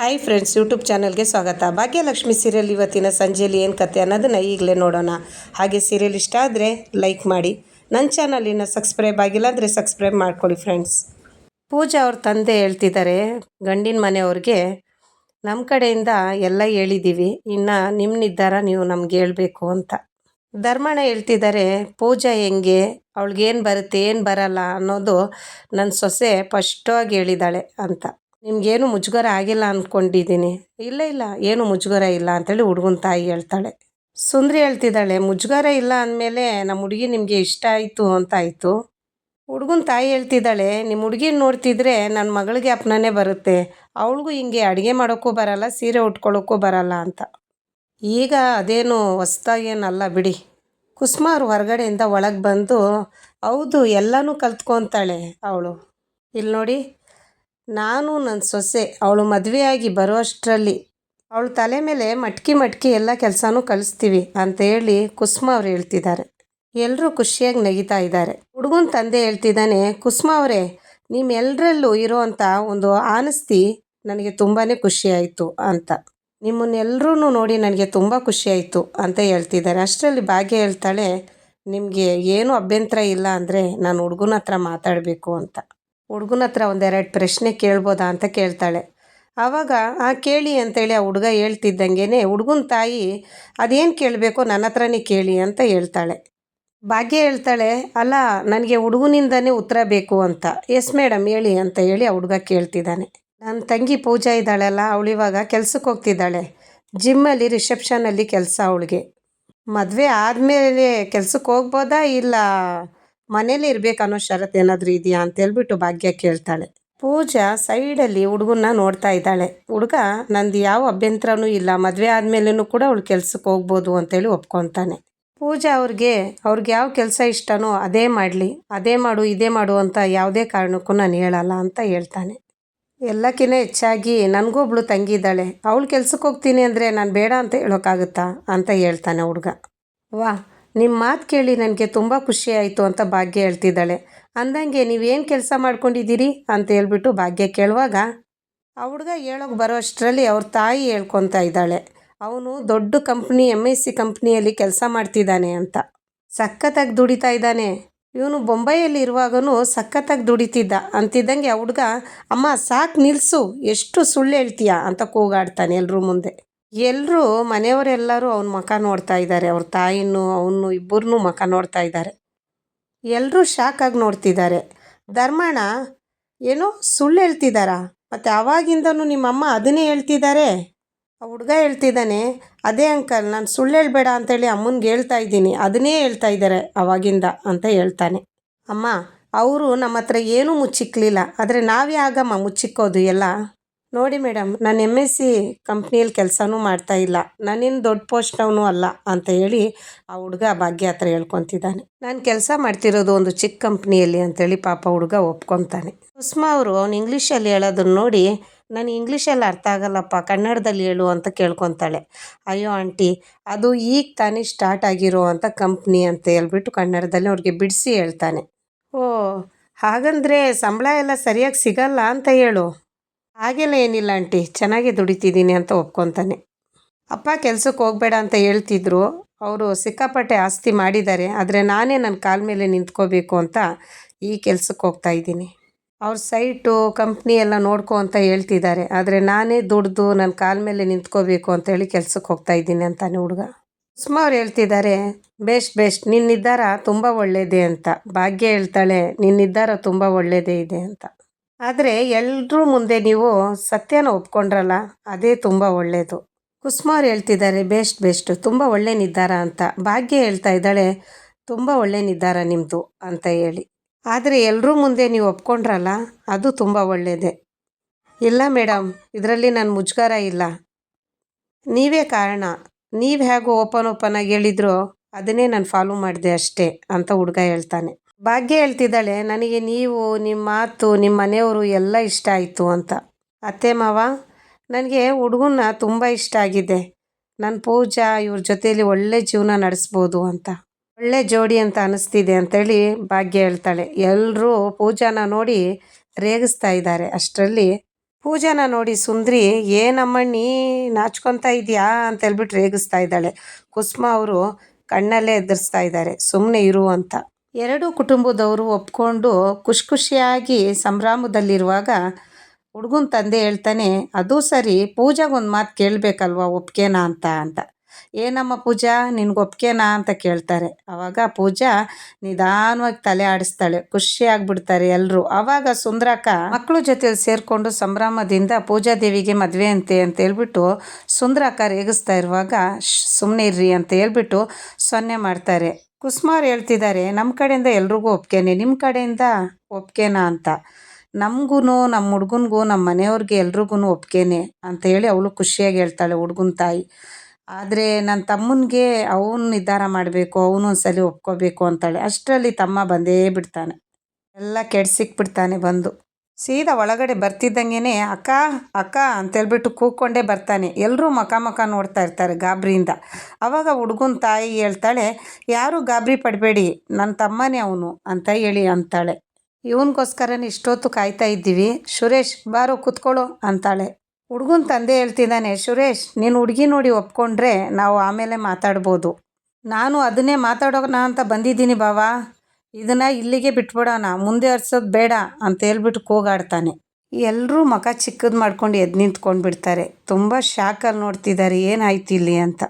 Hi friends, YouTube ಚಾನಲ್ಗೆ ಸ್ವಾಗತ. Bhagyalakshmi serial ಇವತ್ತಿನ ಸಂಜೆಯಲ್ಲಿ ಏನು ಕತೆ ಅನ್ನೋದನ್ನು ಈಗಲೇ ನೋಡೋಣ. ಹಾಗೆ ಸೀರಿಯಲ್ ಇಷ್ಟ ಆದರೆ ಲೈಕ್ ಮಾಡಿ. ನನ್ನ ಚಾನಲಿನ ಸಬ್ಸ್ಕ್ರೈಬ್ ಆಗಿಲ್ಲ ಅಂದರೆ ಸಬ್ಸ್ಕ್ರೈಬ್ ಮಾಡ್ಕೊಳ್ಳಿ ಫ್ರೆಂಡ್ಸ್. ಪೂಜಾ ಅವ್ರ ತಂದೆ ಹೇಳ್ತಿದ್ದಾರೆ ಗಂಡಿನ ಮನೆಯವ್ರಿಗೆ, ನಮ್ಮ ಕಡೆಯಿಂದ ಎಲ್ಲ ಹೇಳಿದ್ದೀವಿ, ಇನ್ನು ನಿಮ್ಮ ನಿರ್ಧಾರ ನೀವು ನಮ್ಗೆ ಹೇಳಬೇಕು ಅಂತ. ಧರ್ಮಣ್ಣ ಹೇಳ್ತಿದ್ದಾರೆ, ಪೂಜಾ ಹೆಂಗೆ, ಅವಳಿಗೇನು ಬರುತ್ತೆ ಏನು ಬರಲ್ಲ ಅನ್ನೋದು ನನ್ನ ಸೊಸೆ ಸ್ಪಷ್ಟವಾಗಿ ಹೇಳಿದ್ದಾಳೆ ಅಂತ. ನಿಮಗೇನು ಮುಜುಗರ ಆಗಿಲ್ಲ ಅಂದ್ಕೊಂಡಿದ್ದೀನಿ. ಇಲ್ಲ ಏನು ಮುಜುಗರ ಇಲ್ಲ ಅಂತೇಳಿ ಹುಡುಗನ ತಾಯಿ ಹೇಳ್ತಾಳೆ. ಸುಂದ್ರಿ ಹೇಳ್ತಿದ್ದಾಳೆ, ಮುಜುಗರ ಇಲ್ಲ ಅಂದಮೇಲೆ ನಮ್ಮ ಹುಡುಗಿ ನಿಮಗೆ ಇಷ್ಟ ಆಯಿತು ಅಂತ ಆಯಿತು. ಹುಡುಗನ ತಾಯಿ ಹೇಳ್ತಿದ್ದಾಳೆ, ನಿಮ್ಮ ಹುಡುಗಿನ ನೋಡ್ತಿದ್ರೆ ನನ್ನ ಮಗಳಿಗೆ ಅಪ್ನಾನೇ ಬರುತ್ತೆ, ಅವಳಿಗೂ ಹಿಂಗೆ ಅಡುಗೆ ಮಾಡೋಕ್ಕೂ ಬರಲ್ಲ, ಸೀರೆ ಉಟ್ಕೊಳ್ಳೋಕ್ಕೂ ಬರಲ್ಲ ಅಂತ. ಈಗ ಅದೇನು ಹೊಸ್ದಾಗೇನಲ್ಲ ಬಿಡಿ. ಕುಸುಮ ಅವ್ರು ಹೊರಗಡೆಯಿಂದ ಒಳಗೆ ಬಂದು, ಹೌದು ಎಲ್ಲನೂ ಕಲ್ತ್ಕೊತಾಳೆ ಅವಳು. ಇಲ್ಲಿ ನೋಡಿ, ನಾನು ನನ್ನ ಸೊಸೆ ಅವಳು ಮದುವೆಯಾಗಿ ಬರುವಷ್ಟರಲ್ಲಿ ಅವಳು ತಲೆ ಮೇಲೆ ಮಟ್ಕಿ ಎಲ್ಲ ಕೆಲಸನೂ ಕಲಿಸ್ತೀವಿ ಅಂತ ಹೇಳಿ ಕುಸುಮ ಅವ್ರು ಹೇಳ್ತಿದ್ದಾರೆ. ಎಲ್ಲರೂ ಖುಷಿಯಾಗಿ ನಗಿತಾ ಇದ್ದಾರೆ. ಹುಡುಗನ ತಂದೆ ಹೇಳ್ತಿದ್ದಾನೆ, ಕುಸುಮ ಅವರೇ, ನಿಮ್ಮೆಲ್ಲರಲ್ಲೂ ಇರೋವಂಥ ಒಂದು ಆನಸ್ತಿ ನನಗೆ ತುಂಬಾ ಖುಷಿಯಾಯಿತು ಅಂತ. ನಿಮ್ಮನ್ನೆಲ್ಲರೂ ನೋಡಿ ನನಗೆ ತುಂಬ ಖುಷಿಯಾಯಿತು ಅಂತ ಹೇಳ್ತಿದ್ದಾರೆ. ಅಷ್ಟರಲ್ಲಿ ಭಾಗ್ಯ ಹೇಳ್ತಾಳೆ, ನಿಮಗೆ ಏನೂ ಅಭ್ಯಂತರ ಇಲ್ಲ ಅಂದರೆ ನಾನು ಹುಡುಗನ ಹತ್ರ ಮಾತಾಡಬೇಕು ಅಂತ. ಹುಡುಗನ ಹತ್ರ ಒಂದೆರಡು ಪ್ರಶ್ನೆ ಕೇಳ್ಬೋದಾ ಅಂತ ಕೇಳ್ತಾಳೆ. ಆವಾಗ ಕೇಳಿ ಅಂತೇಳಿ ಆ ಹುಡುಗ ಹೇಳ್ತಿದ್ದಂಗೆ ಹುಡುಗನ ತಾಯಿ ಅದೇನು ಕೇಳಬೇಕೋ ನನ್ನ ಹತ್ರನೇ ಕೇಳಿ ಅಂತ ಹೇಳ್ತಾಳೆ. ಭಾಗ್ಯ ಹೇಳ್ತಾಳೆ, ಅಲ್ಲ ನನಗೆ ಹುಡುಗನಿಂದನೇ ಉತ್ತರ ಬೇಕು ಅಂತ. ಎಸ್ ಮೇಡಮ್ ಹೇಳಿ ಅಂತ ಹೇಳಿ ಆ ಹುಡುಗ ಕೇಳ್ತಿದ್ದಾನೆ. ನನ್ನ ತಂಗಿ ಪೂಜಾ ಇದ್ದಾಳಲ್ಲ, ಅವಳಿವಾಗ ಕೆಲ್ಸಕ್ಕೆ ಹೋಗ್ತಿದ್ದಾಳೆ. ಜಿಮ್ಮಲ್ಲಿ ರಿಸೆಪ್ಷನಲ್ಲಿ ಕೆಲಸ ಅವಳಿಗೆ. ಮದುವೆ ಆದಮೇಲೆ ಕೆಲ್ಸಕ್ಕೆ ಹೋಗ್ಬೋದಾ ಇಲ್ಲ ಮನೇಲಿ ಇರಬೇಕು ಅನ್ನೋ ಷರತ್ತು ಏನಾದರೂ ಇದೆಯಾ ಅಂತೇಳ್ಬಿಟ್ಟು ಭಾಗ್ಯ ಕೇಳ್ತಾಳೆ. ಪೂಜಾ ಸೈಡಲ್ಲಿ ಹುಡುಗನ್ನ ನೋಡ್ತಾ ಇದ್ದಾಳೆ. ಹುಡುಗ ನಂದು ಯಾವ ಅಭ್ಯಂತರನೂ ಇಲ್ಲ, ಮದುವೆ ಆದಮೇಲೂ ಕೂಡ ಅವಳು ಕೆಲ್ಸಕ್ಕೆ ಹೋಗ್ಬೋದು ಅಂತೇಳಿ ಒಪ್ಕೊತಾನೆ. ಪೂಜಾ ಅವ್ರಿಗೆ ಯಾವ ಕೆಲಸ ಇಷ್ಟನೋ ಅದೇ ಮಾಡಲಿ, ಅದೇ ಮಾಡು ಇದೇ ಮಾಡು ಅಂತ ಯಾವುದೇ ಕಾರಣಕ್ಕೂ ನಾನು ಹೇಳಲ್ಲ ಅಂತ ಹೇಳ್ತಾನೆ. ಎಲ್ಲಕ್ಕಿಂತ ಹೆಚ್ಚಾಗಿ ನನಗೊಬ್ಳು ತಂಗಿದ್ದಾಳೆ, ಅವಳು ಕೆಲ್ಸಕ್ಕೆ ಹೋಗ್ತೀನಿ ಅಂದರೆ ನಾನು ಬೇಡ ಅಂತ ಹೇಳೋಕ್ಕಾಗುತ್ತಾ ಅಂತ ಹೇಳ್ತಾನೆ ಹುಡುಗ. ವಾ, ನಿಮ್ಮ ಮಾತು ಕೇಳಿ ನನಗೆ ತುಂಬ ಖುಷಿ ಆಯಿತು ಅಂತ ಭಾಗ್ಯ ಹೇಳ್ತಿದ್ದಾಳೆ. ಅಂದಂಗೆ ನೀವೇನು ಕೆಲಸ ಮಾಡ್ಕೊಂಡಿದ್ದೀರಿ ಅಂತ ಹೇಳ್ಬಿಟ್ಟು ಭಾಗ್ಯ ಕೇಳುವಾಗ ಆ ಹುಡುಗ ಹೇಳೋಕೆ ಬರೋ ಅಷ್ಟರಲ್ಲಿ ಅವ್ರ ತಾಯಿ ಹೇಳ್ಕೊತಾ ಇದ್ದಾಳೆ, ಅವನು ದೊಡ್ಡ ಕಂಪ್ನಿ MNC ಕಂಪ್ನಿಯಲ್ಲಿ ಕೆಲಸ ಮಾಡ್ತಿದ್ದಾನೆ ಅಂತ. ಸಖತ್ತಾಗಿ ದುಡಿತಾ ಇದ್ದಾನೆ. ಇವನು ಬೊಂಬೈಯಲ್ಲಿ ಇರುವಾಗನೂ ಸಖತ್ತಾಗಿ ದುಡಿತಿದ್ದ ಅಂತಿದ್ದಂಗೆ ಆ ಹುಡುಗ, ಅಮ್ಮ ಸಾಕು ನಿಲ್ಲಿಸು, ಎಷ್ಟು ಸುಳ್ಳು ಹೇಳ್ತೀಯಾ ಅಂತ ಕೂಗಾಡ್ತಾನೆ ಎಲ್ಲರೂ ಮುಂದೆ. ಎಲ್ಲರೂ ಮನೆಯವರೆಲ್ಲರೂ ಅವನ ಮುಖ ನೋಡ್ತಾ ಇದ್ದಾರೆ. ಅವ್ರ ತಾಯಿನೂ ಅವನು ಇಬ್ಬರನ್ನೂ ಮುಖ ನೋಡ್ತಾ ಇದ್ದಾರೆ. ಎಲ್ಲರೂ ಶಾಕಾಗಿ ನೋಡ್ತಿದ್ದಾರೆ. ಧರ್ಮಣ್ಣ, ಏನೋ ಸುಳ್ಳು ಹೇಳ್ತಿದ್ದಾರಾ? ಮತ್ತು ಆವಾಗಿಂದನೂ ನಿಮ್ಮಮ್ಮ ಅದನ್ನೇ ಹೇಳ್ತಿದ್ದಾರೆ? ಆ ಹುಡುಗ ಹೇಳ್ತಿದ್ದಾನೆ, ಅದೇ ಅಂಕಲ್, ನಾನು ಸುಳ್ಳು ಹೇಳ್ಬೇಡ ಅಂತೇಳಿ ಅಮ್ಮನಿಗೆ ಹೇಳ್ತಾ ಇದ್ದೀನಿ, ಅದನ್ನೇ ಹೇಳ್ತಾ ಇದ್ದಾರೆ ಆವಾಗಿಂದ ಅಂತ ಹೇಳ್ತಾನೆ. ಅಮ್ಮ, ಅವರು ನಮ್ಮ ಹತ್ರ ಏನೂ ಮುಚ್ಚಿಕ್ಲಿಲ್ಲ, ಆದರೆ ನಾವೇ ಆಗಮ್ಮ ಮುಚ್ಚಿಕ್ಕೋದು ಎಲ್ಲ. ನೋಡಿ ಮೇಡಮ್, ನಾನು MNC ಕಂಪ್ನಿಯಲ್ಲಿ ಕೆಲಸನೂ ಮಾಡ್ತಾ ಇಲ್ಲ, ನಾನೇನು ದೊಡ್ಡ ಪೋಸ್ಟ್ನವನು ಅಲ್ಲ ಅಂತ ಹೇಳಿ ಆ ಹುಡುಗ ಭಾಗ್ಯ ಹತ್ರ ಹೇಳ್ಕೊತಿದ್ದಾನೆ. ನಾನು ಕೆಲಸ ಮಾಡ್ತಿರೋದು ಒಂದು ಚಿಕ್ಕ ಕಂಪ್ನಿಯಲ್ಲಿ ಅಂತೇಳಿ ಪಾಪ ಹುಡುಗ ಒಪ್ಕೊತಾನೆ. ಕುಸುಮ ಅವರು ಅವ್ನು ಇಂಗ್ಲೀಷಲ್ಲಿ ಹೇಳೋದನ್ನ ನೋಡಿ, ನನಗೆ ಇಂಗ್ಲೀಷಲ್ಲಿ ಅರ್ಥ ಆಗಲ್ಲಪ್ಪ, ಕನ್ನಡದಲ್ಲಿ ಹೇಳು ಅಂತ ಕೇಳ್ಕೊತಾಳೆ. ಅಯ್ಯೋ ಆಂಟಿ, ಅದು ಈಗ ತಾನೇ ಸ್ಟಾರ್ಟ್ ಆಗಿರೋ ಅಂಥ ಕಂಪ್ನಿ ಅಂತ ಹೇಳ್ಬಿಟ್ಟು ಕನ್ನಡದಲ್ಲಿ ಅವ್ರಿಗೆ ಬಿಡಿಸಿ ಹೇಳ್ತಾನೆ. ಓ, ಹಾಗಂದರೆ ಸಂಬಳ ಎಲ್ಲ ಸರಿಯಾಗಿ ಸಿಗಲ್ಲ ಅಂತ ಹೇಳು. ಹಾಗೆಲ್ಲ ಏನಿಲ್ಲ ಆಂಟಿ, ಚೆನ್ನಾಗಿ ದುಡಿತಿದ್ದೀನಿ ಅಂತ ಒಪ್ಕೊತಾನೆ. ಅಪ್ಪ ಕೆಲ್ಸಕ್ಕೆ ಹೋಗಬೇಡ ಅಂತ ಹೇಳ್ತಿದ್ರು, ಅವರು ಸಿಕ್ಕಾಪಟ್ಟೆ ಆಸ್ತಿ ಮಾಡಿದ್ದಾರೆ, ಆದರೆ ನಾನೇ ನನ್ನ ಕಾಲ ಮೇಲೆ ನಿಂತ್ಕೋಬೇಕು ಅಂತ ಈ ಕೆಲ್ಸಕ್ಕೆ ಹೋಗ್ತಾ ಇದ್ದೀನಿ. ಅವ್ರ ಸೈಟು ಕಂಪ್ನಿ ಎಲ್ಲ ನೋಡ್ಕೊ ಅಂತ ಹೇಳ್ತಿದ್ದಾರೆ, ಆದರೆ ನಾನೇ ದುಡ್ದು ನನ್ನ ಕಾಲ ಮೇಲೆ ನಿಂತ್ಕೋಬೇಕು ಅಂತೇಳಿ ಕೆಲ್ಸಕ್ಕೆ ಹೋಗ್ತಾ ಇದ್ದೀನಿ ಅಂತಾನೆ ಹುಡುಗ. ಸುಮ್ಮ ಅವ್ರು ಹೇಳ್ತಿದ್ದಾರೆ, ಬೆಸ್ಟ್, ನಿನ್ನ ನಿರ್ಧಾರ ತುಂಬ ಒಳ್ಳೆಯದೇ ಅಂತ. ಭಾಗ್ಯ ಹೇಳ್ತಾಳೆ, ನಿನ್ನ ನಿರ್ಧಾರ ತುಂಬ ಒಳ್ಳೆಯದೇ ಇದೆ ಅಂತ. ಆದರೆ ಎಲ್ಲರೂ ಮುಂದೆ ನೀವು ಸತ್ಯನ ಒಪ್ಕೊಂಡ್ರಲ್ಲ, ಅದೇ ತುಂಬ ಒಳ್ಳೆಯದು. ಕುಸುಮ ಅವ್ರು ಹೇಳ್ತಿದ್ದಾರೆ, ಬೆಸ್ಟ್, ತುಂಬ ಒಳ್ಳೆ ನಿರ್ಧಾರ ಅಂತ. ಭಾಗ್ಯ ಹೇಳ್ತಾ ಇದ್ದಾಳೆ, ತುಂಬ ಒಳ್ಳೆ ನಿರ್ಧಾರ ನಿಮ್ಮದು ಅಂತ ಹೇಳಿ. ಆದರೆ ಎಲ್ಲರೂ ಮುಂದೆ ನೀವು ಒಪ್ಕೊಂಡ್ರಲ್ಲ, ಅದು ತುಂಬ ಒಳ್ಳೆಯದೇ. ಇಲ್ಲ ಮೇಡಮ್, ಇದರಲ್ಲಿ ನನ್ನ ಮುಜುಗರ ಇಲ್ಲ, ನೀವೇ ಕಾರಣ. ನೀವು ಹೇಗೋ ಓಪನ್ ಆಗಿ ಹೇಳಿದ್ರು ಅದನ್ನೇ ನಾನು ಫಾಲೋ ಮಾಡಿದೆ ಅಷ್ಟೇ ಅಂತ ಹುಡುಗ ಹೇಳ್ತಾನೆ. ಭಾಗ್ಯ ಹೇಳ್ತಿದ್ದಾಳೆ, ನನಗೆ ನೀವು, ನಿಮ್ಮ ಮಾತು, ನಿಮ್ಮ ಮನೆಯವರು ಎಲ್ಲ ಇಷ್ಟ ಆಯಿತು ಅಂತ. ಅತ್ತೆ ಮಾವ, ನನಗೆ ಹುಡುಗನ ತುಂಬ ಇಷ್ಟ ಆಗಿದೆ. ನನ್ನ ಪೂಜಾ ಇವ್ರ ಜೊತೆಯಲ್ಲಿ ಒಳ್ಳೆ ಜೀವನ ನಡೆಸ್ಬೋದು ಅಂತ, ಒಳ್ಳೆ ಜೋಡಿ ಅಂತ ಅನ್ನಿಸ್ತಿದೆ ಅಂತೇಳಿ ಭಾಗ್ಯ ಹೇಳ್ತಾಳೆ. ಎಲ್ಲರೂ ಪೂಜಾನ ನೋಡಿ ರೇಗಿಸ್ತಾ ಇದ್ದಾರೆ. ಅಷ್ಟರಲ್ಲಿ ಪೂಜಾನ ನೋಡಿ ಸುಂದ್ರಿ ಏನಮ್ಮಣ್ಣಿ ನಾಚ್ಕೊತಾ ಇದೆಯಾ ಅಂತ ಹೇಳ್ಬಿಟ್ಟು ರೇಗಿಸ್ತಾ ಇದ್ದಾಳೆ. ಕುಸುಮ ಅವರು ಕಣ್ಣಲ್ಲೇ ಎದುರಿಸ್ತಾ ಇದ್ದಾರೆ, ಸುಮ್ಮನೆ ಇರು ಅಂತ. ಎರಡೂ ಕುಟುಂಬದವರು ಒಪ್ಕೊಂಡು ಖುಷಿಯಾಗಿ ಸಂಭ್ರಮದಲ್ಲಿರುವಾಗ ಹುಡುಗನ ತಂದೆ ಹೇಳ್ತಾನೆ, ಅದು ಸರಿ, ಪೂಜಾಗೊಂದು ಮಾತು ಕೇಳಬೇಕಲ್ವ, ಒಪ್ಕೆನಾ ಅಂತ. ಏನಮ್ಮ ಪೂಜಾ, ನಿನ್ಗೆ ಒಪ್ಕೆನಾ ಅಂತ ಕೇಳ್ತಾರೆ. ಆವಾಗ ಪೂಜಾ ನಿಧಾನವಾಗಿ ತಲೆ ಆಡಿಸ್ತಾಳೆ. ಖುಷಿ ಆಗ್ಬಿಡ್ತಾರೆ ಎಲ್ಲರೂ. ಆವಾಗ ಸುಂದ್ರಕ್ಕ ಮಕ್ಕಳು ಜೊತೆಲಿ ಸೇರಿಕೊಂಡು ಸಂಭ್ರಮದಿಂದ ಪೂಜಾದೇವಿಗೆ ಮದುವೆ ಅಂತ ಹೇಳ್ಬಿಟ್ಟು ಸುಂದ್ರಕ್ಕ ರೇಗಿಸ್ತಾ ಇರುವಾಗ ಸುಮ್ಮನೆ ಇರ್ರಿ ಅಂತ ಹೇಳ್ಬಿಟ್ಟು ಸೊನ್ನೆ ಮಾಡ್ತಾರೆ. ಕುಸುಮಾರ್ ಹೇಳ್ತಿದ್ದಾರೆ, ನಮ್ಮ ಕಡೆಯಿಂದ ಎಲ್ರಿಗೂ ಒಪ್ಕೆನೆ, ನಿಮ್ಮ ಕಡೆಯಿಂದ ಒಪ್ಕೆನಾ ಅಂತ. ನಮಗೂ ನಮ್ಮ ಹುಡುಗನಿಗೂ ನಮ್ಮ ಮನೆಯವ್ರಿಗೆ ಎಲ್ರಿಗೂ ಒಪ್ಕೆನೆ ಅಂತ ಹೇಳಿ ಅವಳು ಖುಷಿಯಾಗಿ ಹೇಳ್ತಾಳೆ ಹುಡುಗನ ತಾಯಿ. ಆದರೆ ನನ್ನ ತಮ್ಮನಿಗೆ ಅವನು ನಿರ್ಧಾರ ಮಾಡಬೇಕು, ಅವನು ಒಂದ್ಸಲಿ ಒಪ್ಕೋಬೇಕು ಅಂತಾಳೆ. ಅಷ್ಟರಲ್ಲಿ ತಮ್ಮ ಬಂದೇ ಬಿಡ್ತಾನೆ, ಎಲ್ಲ ಕೆಡ್ಸಿಕ್ಬಿಡ್ತಾನೆ. ಬಂದು ಸೀದಾ ಒಳಗಡೆ ಬರ್ತಿದ್ದಂಗೆ ಅಕ್ಕ ಅಕ್ಕ ಅಂತೇಳ್ಬಿಟ್ಟು ಕೂಗ್ಕೊಂಡೇ ಬರ್ತಾನೆ. ಎಲ್ಲರೂ ಮಕ ನೋಡ್ತಾ ಇರ್ತಾರೆ ಗಾಬರಿಯಿಂದ. ಆವಾಗ ಹುಡುಗನ ತಾಯಿ ಹೇಳ್ತಾಳೆ, ಯಾರೂ ಗಾಬರಿ ಪಡಬೇಡಿ, ನನ್ನ ತಮ್ಮನೇ ಅವನು ಅಂತ ಹೇಳಿ ಅಂತಾಳೆ. ಇವನಿಗೋಸ್ಕರನೇ ಇಷ್ಟೊತ್ತು ಕಾಯ್ತಾ ಇದ್ದೀವಿ, ಸುರೇಶ್ ಬಾರೋ ಕೂತ್ಕೊಳ್ಳೋ ಅಂತಾಳೆ. ಹುಡುಗನ ತಂದೆ ಹೇಳ್ತಿದ್ದಾನೆ, ಸುರೇಶ್ ನೀನು ಹುಡುಗಿ ನೋಡಿ ಒಪ್ಕೊಂಡ್ರೆ ನಾವು ಆಮೇಲೆ ಮಾತಾಡ್ಬೋದು, ನಾನು ಅದನ್ನೇ ಮಾತಾಡೋಣ ಅಂತ ಬಂದಿದ್ದೀನಿ ಬಾವಾ, ಇದನ್ನು ಇಲ್ಲಿಗೆ ಬಿಟ್ಬಿಡೋಣ, ಮುಂದೆ ಹರ್ಸೋದು ಬೇಡ ಅಂತ ಹೇಳ್ಬಿಟ್ಟು ಕೂಗಾಡ್ತಾನೆ. ಎಲ್ಲರೂ ಮಕ ಚಿಕ್ಕದು ಮಾಡ್ಕೊಂಡು ಎದ್ದು ನಿಂತ್ಕೊಂಡು ಬಿಡ್ತಾರೆ. ತುಂಬ ಶಾಕಲ್ಲಿ ನೋಡ್ತಿದ್ದಾರೆ ಏನಾಯ್ತು ಇಲ್ಲಿ ಅಂತ.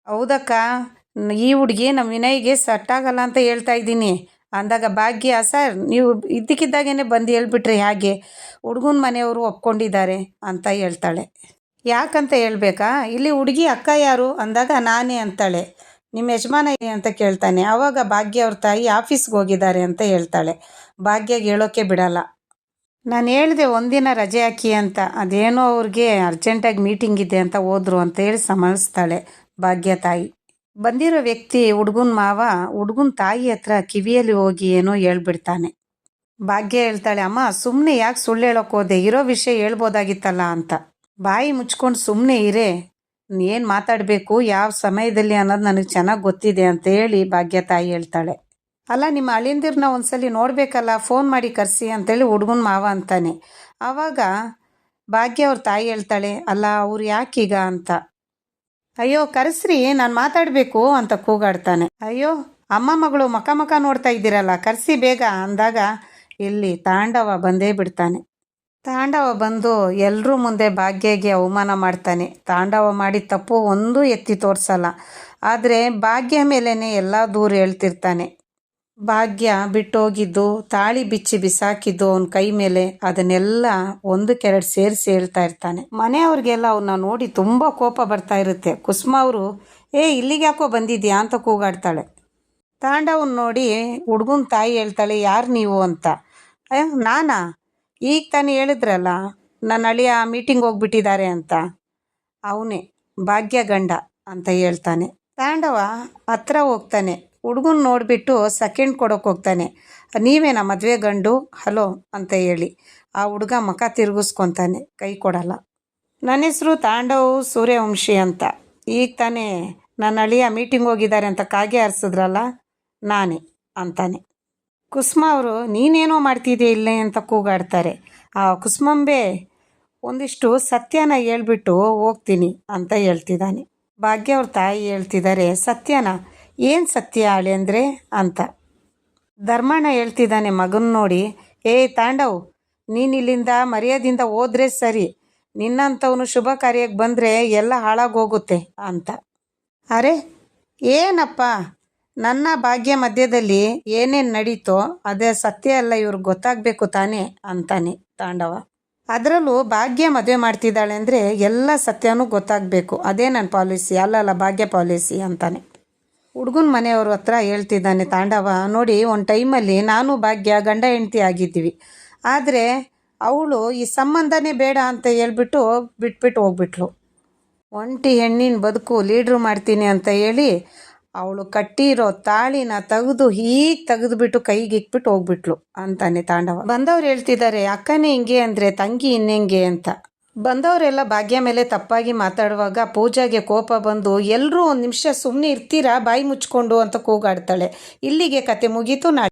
ಹೌದಕ್ಕ, ಈ ಹುಡುಗಿ ನಮ್ಮ ವಿನಯ್ಗೆ ಸೆಟ್ ಆಗಲ್ಲ ಅಂತ ಹೇಳ್ತಾ ಇದ್ದೀನಿ ಅಂದಾಗ ಭಾಗ್ಯ, ಸರ್ ನೀವು ಇದ್ದಕ್ಕಿದ್ದಾಗೇ ಬಂದು ಹೇಳ್ಬಿಟ್ರೆ ಹೇಗೆ, ಹುಡುಗನ ಮನೆಯವರು ಒಪ್ಕೊಂಡಿದ್ದಾರೆ ಅಂತ ಹೇಳ್ತಾಳೆ. ಯಾಕಂತ ಹೇಳ್ಬೇಕಾ, ಇಲ್ಲಿ ಹುಡುಗಿ ಅಕ್ಕ ಯಾರು ಅಂದಾಗ ನಾನೇ ಅಂತಾಳೆ. ನಿಮ್ಮ ಯಜಮಾನ ಅಂತ ಕೇಳ್ತಾನೆ. ಆವಾಗ ಭಾಗ್ಯ ಅವ್ರ ತಾಯಿ ಆಫೀಸ್ಗೆ ಹೋಗಿದ್ದಾರೆ ಅಂತ ಹೇಳ್ತಾಳೆ. ಭಾಗ್ಯಗೆ ಹೇಳೋಕ್ಕೆ ಬಿಡಲ್ಲ. ನಾನು ಹೇಳಿದೆ ಒಂದಿನ ರಜೆ ಹಾಕಿ ಅಂತ, ಅದೇನೋ ಅವ್ರಿಗೆ ಅರ್ಜೆಂಟಾಗಿ ಮೀಟಿಂಗ್ ಇದೆ ಅಂತ ಹೋದ್ರು ಅಂತ ಹೇಳಿ ಸಂಭಾಳಿಸ್ತಾಳೆ ಭಾಗ್ಯ ತಾಯಿ. ಬಂದಿರೋ ವ್ಯಕ್ತಿ ಹುಡುಗನ ಮಾವ ಹುಡುಗನ ತಾಯಿ ಹತ್ರ ಕಿವಿಯಲ್ಲಿ ಹೋಗಿ ಏನೋ ಹೇಳ್ಬಿಡ್ತಾನೆ. ಭಾಗ್ಯ ಹೇಳ್ತಾಳೆ, ಅಮ್ಮ ಸುಮ್ಮನೆ ಯಾಕೆ ಸುಳ್ಳು ಹೇಳೋಕೆ ಹೋದೆ, ಇರೋ ವಿಷಯ ಹೇಳ್ಬೋದಾಗಿತ್ತಲ್ಲ ಅಂತ. ಬಾಯಿ ಮುಚ್ಕೊಂಡು ಸುಮ್ಮನೆ ಇರೇ, ಏನು ಮಾತಾಡಬೇಕು ಯಾವ ಸಮಯದಲ್ಲಿ ಅನ್ನೋದು ನನಗೆ ಚೆನ್ನಾಗಿ ಗೊತ್ತಿದೆ ಅಂತ ಹೇಳಿ ಭಾಗ್ಯ ತಾಯಿ ಹೇಳ್ತಾಳೆ. ಅಲ್ಲ ನಿಮ್ಮ ಅಳಿಯಂದಿರನ್ನ ಒಂದ್ಸಲಿ ನೋಡಬೇಕಲ್ಲ, ಫೋನ್ ಮಾಡಿ ಕರೆಸಿ ಅಂತೇಳಿ ಹುಡುಗನ ಮಾವ ಅಂತಾನೆ. ಆವಾಗ ಭಾಗ್ಯ ಅವ್ರ ತಾಯಿ ಹೇಳ್ತಾಳೆ, ಅಲ್ಲ ಅವ್ರು ಯಾಕೀಗ ಅಂತ. ಅಯ್ಯೋ ಕರೆಸ್ರಿ, ನಾನು ಮಾತಾಡಬೇಕು ಅಂತ ಕೂಗಾಡ್ತಾನೆ. ಅಯ್ಯೋ ಅಮ್ಮ ಮಗಳು ಮಕ ನೋಡ್ತಾ ಇದ್ದೀರಲ್ಲ, ಕರೆಸಿ ಬೇಗ ಅಂದಾಗ ಇಲ್ಲಿ ತಾಂಡವ ಬಂದೇ ಬಿಡ್ತಾನೆ. ತಾಂಡವ ಬಂದು ಎಲ್ಲರೂ ಮುಂದೆ ಭಾಗ್ಯಗೆ ಅವಮಾನ ಮಾಡ್ತಾನೆ. ತಾಂಡವ ಮಾಡಿದ ತಪ್ಪು ಒಂದು ಎತ್ತಿ ತೋರಿಸಲ್ಲ, ಆದರೆ ಭಾಗ್ಯ ಮೇಲೇ ಎಲ್ಲ ದೂರ ಹೇಳ್ತಿರ್ತಾನೆ. ಭಾಗ್ಯ ಬಿಟ್ಟೋಗಿದ್ದು, ತಾಳಿ ಬಿಚ್ಚಿ ಬಿಸಾಕಿದ್ದು ಅವನ ಕೈ ಮೇಲೆ, ಅದನ್ನೆಲ್ಲ ಒಂದಕ್ಕೆರಡು ಸೇರಿಸಿ ಹೇಳ್ತಾ ಇರ್ತಾನೆ. ಮನೆಯವ್ರಿಗೆಲ್ಲ ಅವನ್ನ ನೋಡಿ ತುಂಬ ಕೋಪ ಬರ್ತಾ ಇರುತ್ತೆ. ಕುಸುಮ ಅವರು, ಇಲ್ಲಿಗೆ ಯಾಕೋ ಬಂದಿದ್ಯಾ ಅಂತ ಕೂಗಾಡ್ತಾಳೆ. ತಾಂಡವನ್ನ ನೋಡಿ ಹುಡುಗನ ತಾಯಿ ಹೇಳ್ತಾಳೆ, ಯಾರು ನೀವು ಅಂತ. ನಾನಾ, ಈಗ ತಾನೇ ಹೇಳಿದ್ರಲ್ಲ ನನ್ನ ಅಳಿಯ ಮೀಟಿಂಗ್ ಹೋಗ್ಬಿಟ್ಟಿದ್ದಾರೆ ಅಂತ. ಅವನೇ ಭಾಗ್ಯ ಗಂಡ ಅಂತ ಹೇಳ್ತಾನೆ. ತಾಂಡವ ಹತ್ರ ಹೋಗ್ತಾನೆ, ಹುಡುಗನ ನೋಡಿಬಿಟ್ಟು ಸೆಕೆಂಡ್ ಕೊಡೋಕೆ ಹೋಗ್ತಾನೆ. ನೀವೇನಾ ಮದುವೆ ಗಂಡು, ಹಲೋ ಅಂತ ಹೇಳಿ. ಆ ಹುಡುಗ ಮಕ ತಿರುಗಿಸ್ಕೊತಾನೆ, ಕೈ ಕೊಡಲ್ಲ. ನನ್ನ ಹೆಸರು ತಾಂಡವ್ ಸೂರ್ಯವಂಶಿ ಅಂತ, ಈಗ ತಾನೇ ನನ್ನ ಅಳಿಯ ಮೀಟಿಂಗ್ ಹೋಗಿದ್ದಾರೆ ಅಂತ ಕಾಗೆ ಹಾರಿಸಿದ್ರಲ್ಲ, ನಾನೇ ಅಂತಾನೆ. ಕುಸುಮ ಅವರು, ನೀನೇನೋ ಮಾಡ್ತಿದ್ದೆ ಇಲ್ಲೇ ಅಂತ ಕೂಗಾಡ್ತಾರೆ. ಆ ಕುಸುಮಂಬೆ ಒಂದಿಷ್ಟು ಸತ್ಯನ ಹೇಳ್ಬಿಟ್ಟು ಹೋಗ್ತೀನಿ ಅಂತ ಹೇಳ್ತಿದ್ದಾನೆ. ಭಾಗ್ಯ ಅವ್ರ ತಾಯಿ ಹೇಳ್ತಿದ್ದಾರೆ, ಸತ್ಯನ, ಏನು ಸತ್ಯ ಅಳಿ ಅಂದರೆ ಅಂತ. ಧರ್ಮಣ್ಣ ಹೇಳ್ತಿದ್ದಾನೆ ಮಗನ ನೋಡಿ, ತಾಂಡವ್, ನೀನು ಇಲ್ಲಿಂದ ಮರ್ಯಾದಿಂದ ಹೋದ್ರೆ ಸರಿ, ನಿನ್ನಂಥವನು ಶುಭ ಕಾರ್ಯಕ್ಕೆ ಬಂದರೆ ಎಲ್ಲ ಹಾಳಾಗೋಗುತ್ತೆ ಅಂತ. ಅರೆ ಏನಪ್ಪ, ನನ್ನ ಭಾಗ್ಯ ಮಧ್ಯದಲ್ಲಿ ಏನೇನು ನಡೀತೋ ಅದೇ ಸತ್ಯ ಎಲ್ಲ ಇವ್ರಿಗೆ ಗೊತ್ತಾಗಬೇಕು ತಾನೇ ಅಂತಾನೆ ತಾಂಡವ. ಅದರಲ್ಲೂ ಭಾಗ್ಯ ಮದುವೆ ಮಾಡ್ತಿದ್ದಾಳೆ ಅಂದರೆ ಎಲ್ಲ ಸತ್ಯನೂ ಗೊತ್ತಾಗಬೇಕು, ಅದೇ ನನ್ನ ಪಾಲಿಸಿ, ಅಲ್ಲಲ್ಲ ಭಾಗ್ಯ ಪಾಲಿಸಿ ಅಂತಾನೆ. ಹುಡುಗನ ಮನೆಯವ್ರ ಹತ್ರ ಹೇಳ್ತಿದ್ದಾನೆ ತಾಂಡವ, ನೋಡಿ ಒಂದು ಟೈಮಲ್ಲಿ ನಾನು ಭಾಗ್ಯ ಗಂಡ ಹೆಂಡತಿ ಆಗಿದ್ದೀವಿ, ಆದರೆ ಅವಳು ಈ ಸಂಬಂಧನೇ ಬೇಡ ಅಂತ ಹೇಳ್ಬಿಟ್ಟು ಬಿಟ್ಬಿಟ್ಟು ಹೋಗ್ಬಿಟ್ಲು. ಒಂಟಿ ಹೆಣ್ಣಿನ ಬದುಕು ಲೀಡ್ರು ಮಾಡ್ತೀನಿ ಅಂತ ಹೇಳಿ ಅವಳು ಕಟ್ಟಿರೋ ತಾಳಿನ ತೆಗೆದುಬಿಟ್ಟು ಕೈಗೆ ಇಕ್ಬಿಟ್ಟು ಹೋಗ್ಬಿಟ್ಲು ಅಂತಾನೆ ತಾಂಡವ. ಬಂದವ್ರು ಹೇಳ್ತಿದ್ದಾರೆ, ಅಕ್ಕನೇ ಹಿಂಗೆ ಅಂದರೆ ತಂಗಿ ಇನ್ನೆಂಗೆ ಅಂತ. ಬಂದವರೆಲ್ಲ ಭಾಗ್ಯ ಮೇಲೆ ತಪ್ಪಾಗಿ ಮಾತಾಡುವಾಗ ಪೂಜಾಗೆ ಕೋಪ ಬಂದು, ಎಲ್ಲರೂ ಒಂದು ನಿಮಿಷ ಸುಮ್ಮನೆ ಇರ್ತೀರಾ ಬಾಯಿ ಮುಚ್ಕೊಂಡು ಅಂತ ಕೂಗಾಡ್ತಾಳೆ. ಇಲ್ಲಿಗೆ ಕತೆ ಮುಗೀತು.